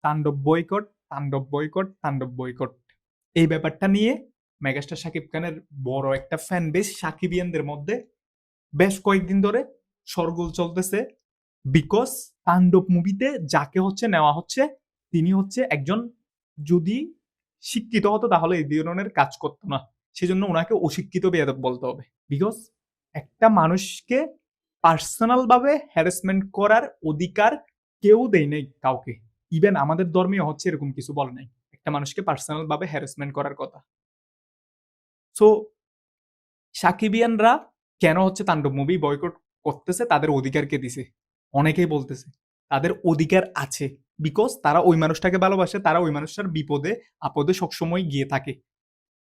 তাণ্ডব বয়কট, তাণ্ডব বয়কট, তাণ্ডব বয়কট। এই ব্যাপারটা নিয়ে মেগাস্টার শাকিব খানের বড় একটা ফ্যান বেস সাকিবিয়ানদের মধ্যে বেশ কয়েকদিন ধরে শোরগোল চলতেছে। বিকজ তাণ্ডব মুভিতে যাকে হচ্ছে নেওয়া হচ্ছে তিনি হচ্ছে একজন, যদি শিক্ষিত হতো তাহলে এই ধরনের কাজ করতো না, সেজন্য ওনাকে অশিক্ষিত বেয়াদব বলতে হবে। বিকজ একটা মানুষকে পার্সোনাল ভাবে হ্যারাসমেন্ট করার অধিকার কেউ দেয় নাই কাউকে। ইভেন আমাদের ধর্মীয় হচ্ছে এরকম কিছু বলে নাই একটা মানুষকে পার্সোনাল ভাবে হ্যারাসমেন্ট করার কথা। সো সাকিবিয়ানরা কেন হচ্ছে তাণ্ডব মুভি বয়কট করতেছে, তাদের অধিকার কে দিছে? অনেকেই বলতেছে তাদের অধিকার আছে, বিকজ তারা ওই মানুষটাকে ভালোবাসে, তারা ওই মানুষটার বিপদে আপদে সবসময় গিয়ে থাকে।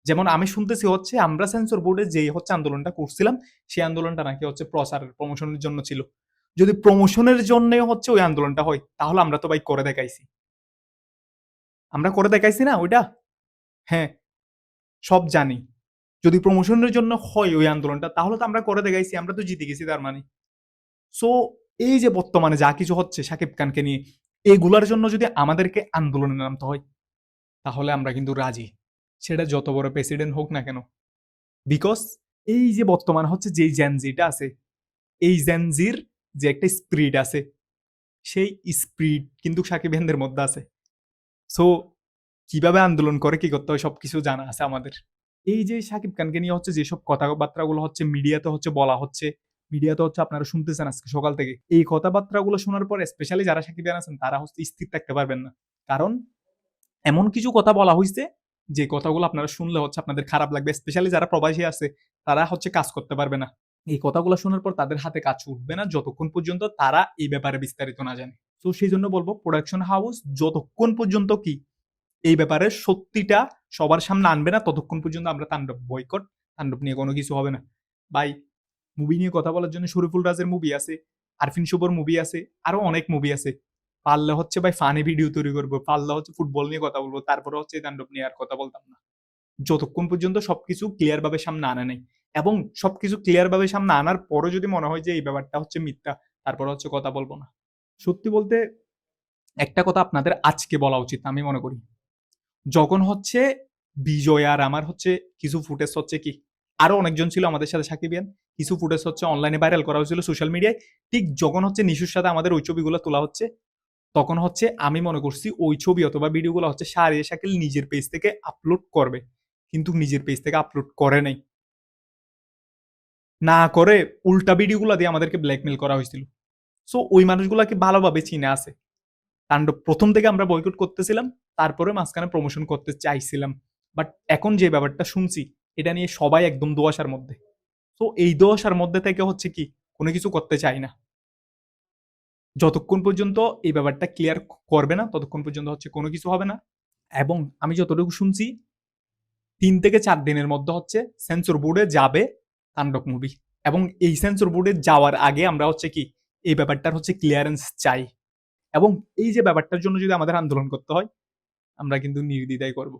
যেমন আমি শুনতেছি হচ্ছে আমরা সেন্সর বোর্ডে যে হচ্ছে আন্দোলনটা করছিলাম, সেই আন্দোলনটা নাকি হচ্ছে প্রচারের প্রমোশনের জন্য ছিল। যদি প্রমোশনের জন্য হচ্ছে ওই আন্দোলনটা হয়, তাহলে আমরা তো ভাই করে দেখাইছি, আমরা করে দেখাইছি না ওইটা? হ্যাঁ, সব জানি। যদি প্রমোশনের জন্য হয় ওই আন্দোলনটা, তাহলে তো আমরা করে দেখাইছি, আমরা তো জিতে গেছি তার মানে। সো এই যে বর্তমানে যা কিছু হচ্ছে শাকিব খানকে নিয়ে, এগুলার জন্য যদি আমাদেরকে আন্দোলনে নামতে হয়, তাহলে আমরা কিন্তু রাজি, সেটা যত বড় প্রেসিডেন্ট হোক না কেন। বিকজ এই যে বর্তমানে হচ্ছে যে জেনজিটা আছে, এই জেনজির যে একটা স্পিরিট আছে, সেই স্পিরিট কিন্তু সাকিব খানদের মধ্যে আছে। সো কিভাবে আন্দোলন করে কি করতে হয় সবকিছু জানা আছে আমাদের। এই যে সাকিব খানকে নিয়ে হচ্ছে যেসব কথাবার্তাগুলো হচ্ছে মিডিয়াতে হচ্ছে বলা হচ্ছে, মিডিয়াতে হচ্ছে আপনারা শুনতেছেন আজকে সকাল থেকে, এই কথাবার্তাগুলো শোনার পর স্পেশালি যারা সাকিব খান আছেন তারা হচ্ছে স্থির থাকতে পারবেন না। কারণ এমন কিছু কথা বলা হয়েছে যে কথাগুলো আপনারা শুনলে হচ্ছে আপনাদের খারাপ লাগবে, স্পেশালি যারা প্রবাসী আছে তারা হচ্ছে কাজ করতে পারবে না। এই কথাগুলো শোনার পর তাদের হাতে কাজ উঠবে না যতক্ষণ পর্যন্ত তারা এই ব্যাপারে বিস্তারিত না জানে। তো সেই জন্য বলবো প্রোডাকশন হাউস যতক্ষণ পর্যন্ত কি এই ব্যাপারে সত্যিটা সবার সামনে আনবে না, ততক্ষণ পর্যন্ত আমরা তাণ্ডব বয়কট, তাণ্ডব নিয়ে কোনো কিছু হবে না। ভাই মুভি নিয়ে কথা বলার জন্য শরীফুল রাজের মুভি আছে, আরফিন শুভর মুভি আছে, আরো অনেক মুভি আছে। পারলে হচ্ছে ভাই ফানি ভিডিও তৈরি করবো, পারলে হচ্ছে ফুটবল নিয়ে কথা বলবো, তারপরে হচ্ছে তাণ্ডব নিয়ে আর কথা বলতাম না, যতক্ষণ পর্যন্ত সবকিছু ক্লিয়ার ভাবে সামনে আনা নেই। এবং সবকিছু ক্লিয়ার ভাবে সামনে আনার পরে যদি মনে হয় যে এই ব্যাপারটা হচ্ছে মিথ্যা, তারপরে হচ্ছে কথা বলবো না। সত্যি বলতে একটা কথা আপনাদের আজকে বলা উচিত আমি মনে করি, যখন হচ্ছে বিজয় আর আমার হচ্ছে কিছু ফুটেজ হচ্ছে কি, আরো অনেকজন ছিল আমাদের সাথে সাকিবিয়ান, কিছু ফুটেজ হচ্ছে অনলাইনে ভাইরাল করা হয়েছিল সোশ্যাল মিডিয়ায়, ঠিক যখন হচ্ছে নিশুর সাথে আমাদের ওই ছবিগুলো তোলা হচ্ছে, তখন হচ্ছে আমি মনে করছি ওই ছবি অথবা ভিডিওগুলো হচ্ছে শাহরিয়ার শাকিল নিজের পেজ থেকে আপলোড করবে, কিন্তু নিজের পেজ থেকে আপলোড করে নাই। না করে উল্টা ভিডিওগুলো দিয়ে আমাদেরকে ব্ল্যাকমেল করা হয়েছিল। সো ওই মানুষগুলাকে ভালোভাবে চিনে আছে। তাণ্ডব প্রথম থেকে আমরা বয়কট করতেছিলাম, তারপরে মাঝখানে প্রমোশন করতে চাইছিলাম, বাট এখন যে ব্যাপারটা শুনছি এটা নিয়ে সবাই একদম দোয়াশার মধ্যে। তো এই দোয়াশার মধ্যে থেকে হচ্ছে কি কোনো কিছু করতে চাই না, যতক্ষণ পর্যন্ত এই ব্যাপারটা ক্লিয়ার করবে না ততক্ষণ পর্যন্ত হচ্ছে কোনো কিছু হবে না। এবং আমি যতটুকু শুনছি 3 থেকে 4 দিনের মধ্যে হচ্ছে সেন্সর বোর্ডে যাবে তাণ্ডব মুভি, এবং এই সেন্সর বোর্ডে যাওয়ার আগে আমরা হচ্ছে কি এই ব্যাপারটার হচ্ছে ক্লিয়ারেন্স চাই। এবং এই যে ব্যাপারটার জন্য যদি আমাদের আন্দোলন করতে হয়, আমরা কিন্তু নির্দ্বিধায় করব।